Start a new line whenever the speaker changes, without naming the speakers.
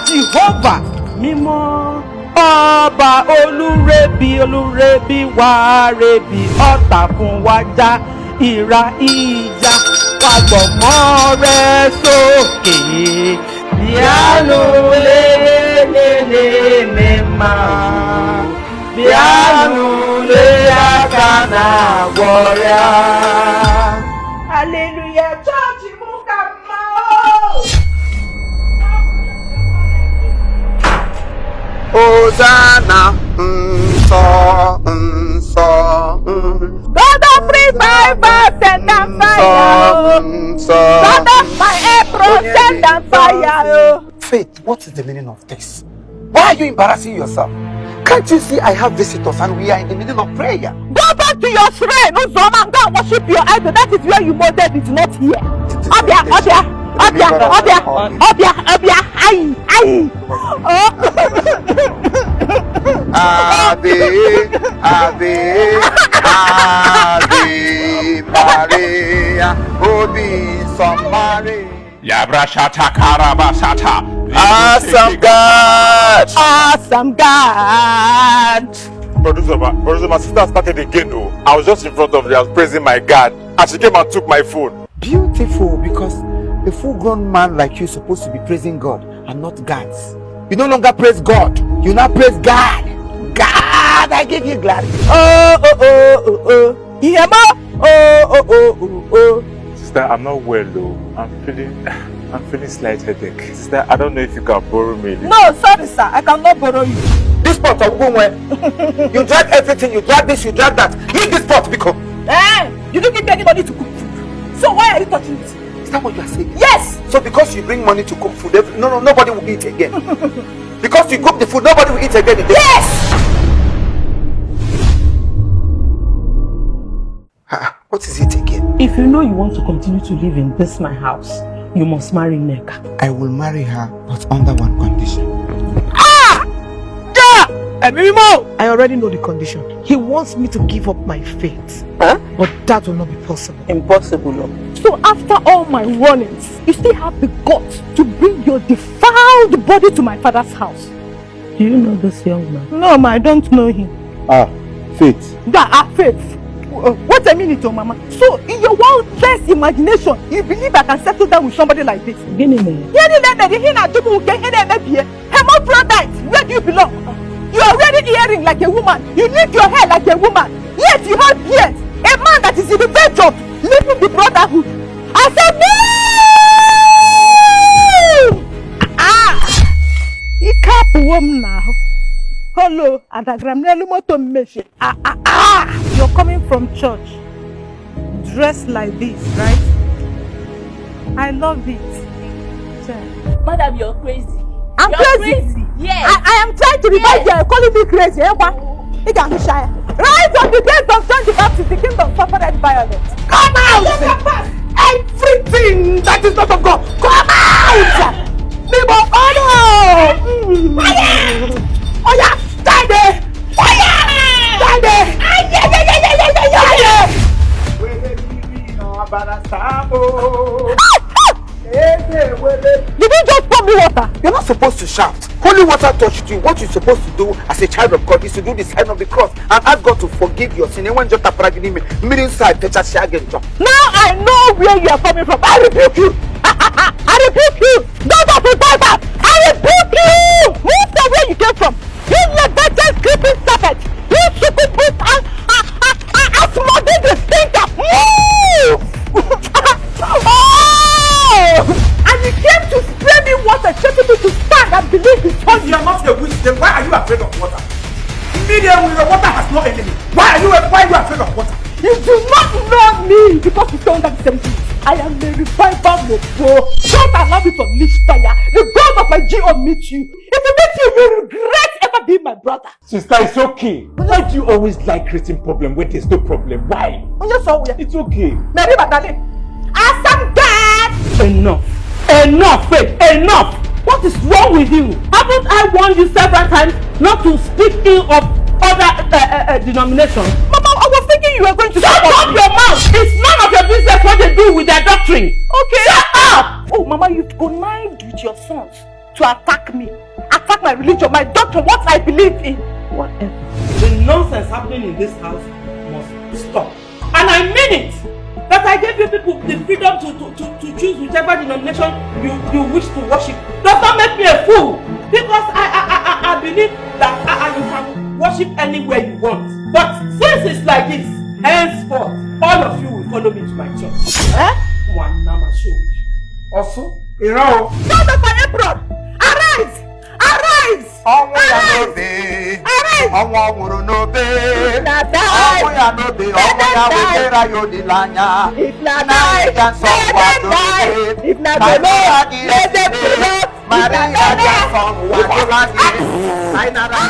Jehovah mímọ́. Ọba olúrebi wá rebi ọ̀tá fún wa já ìra ìjà fagbọ̀mọ́ rẹ̀ sókè. Piano le mema, piano le akana warrior. Hallelujah, church mukama.
Hosanna,
God of revival, send down fire. God of my April, send down fire.
Faith, what is the meaning of this? Why are you embarrassing yourself? Can't you see I have visitors and we are in the middle of prayer?
Go back to your shrine, Uzoma, and go and worship your idol. That is where you molded it, not here. Obia, aye.
Ave Maria, Obi Samari.
Yabra shata karaba shata.
Awesome God.
Producer, my sister started again though. I was just in front of her, I was praising my God, and she came and took my phone.
Beautiful, because a full-grown man like you is supposed to be praising God and not gods. You no longer praise God, you now praise God. God, I give you glory.
Sister, I'm not well though. I'm feeling slight headache. Sister, I don't know if you can borrow me.
No, sorry sir, I cannot borrow you.
This pot of where? You drag everything, you drag this, you drag that. Leave this pot, because.
You don't give me anybody to cook food. So why are you touching it?
Is that what you are saying?
Yes!
So because you bring money to cook food, nobody will eat again. Because you cook the food, nobody will eat again.
Yes!
What is it again?
If you know you want to continue to live in this my house, you must marry Neka.
I will marry her, but under one condition.
I already know the condition. He wants me to give up my faith. But that will not be possible. Impossible, Lord. So after all my warnings, you still have the guts to bring your defiled body to my father's house. Do you know this young man? No, I don't know him.
Faith.
Faith. What a minute, oh mama. So in your wildest imagination, you believe I can settle down with somebody like this? Where do you belong? You are wearing earring like a woman. You leave your hair like a woman. Yet you have beard. A man that is in the verge of leaving the brotherhood. I said no! He can't woman now. Hello, you're coming from church, dressed like this, right? I love it.
Madam, you're crazy.
I'm crazy.
Yes.
I am trying to revive you. Calling me crazy. Right on the days of John the Baptist, the kingdom suffered violence. Come out! Everything that is not of God, come out! Oh yeah! Stand there! Stand there! Did you just pour me water?
You're not supposed to shout. Holy water touched you. What you're supposed to do as a child of God is to do the sign of the cross and ask God to forgive your sin. Now I
know where you are coming from. I rebuke you. I rebuke you. Don't have to die back. I rebuke you. Move from where you came from. You leviathan creeping serpent. You succubus and asthmatic the stinker. Move. And you came to spray me water, taking me to stand and believe in God.
You are not a witch, then why are you afraid of water? Immediately your water has no enemy. Why are you afraid of water?
You do not know me because you don't understand me. I am the revival Mopo. Don't allow me to unleash fire. The God of my G will meet you. If you meet you, you will regret ever being my brother.
Sister, it's okay. Why do you always like creating problem when there's no problem? Why? It's okay.
Mary Magdalene. Awesome God!
Enough, Faith, enough!
What is wrong with you? Haven't I warned you several times not to speak ill of other denominations? Mama, I was thinking you were going to shut up your mouth! It's none of your
business what they do with their doctrine.
Okay.
Shut up!
Oh, Mama, you connived with your sons to attack me. Attack my religion, my doctrine, what I believe in. Whatever.
The nonsense happening in this house must stop. And I mean it! That I gave you people the freedom to choose whichever denomination you wish to worship. Does not make me a fool. Because I believe that you can worship anywhere you want. But since it's like this, henceforth, all of you will follow me to my church. One nama show.
Also, Iro.
Son of my April! Arise! Arise!
Arise! Ọnwa nwụrụ n'obe. Ọnwụ ya n'obe, ọnwụ ya wetara ya odilanya. Na ịga nsọ nkwado.
If not
Maria dị esi. Maria dị nsọ nkwado. Anyị nara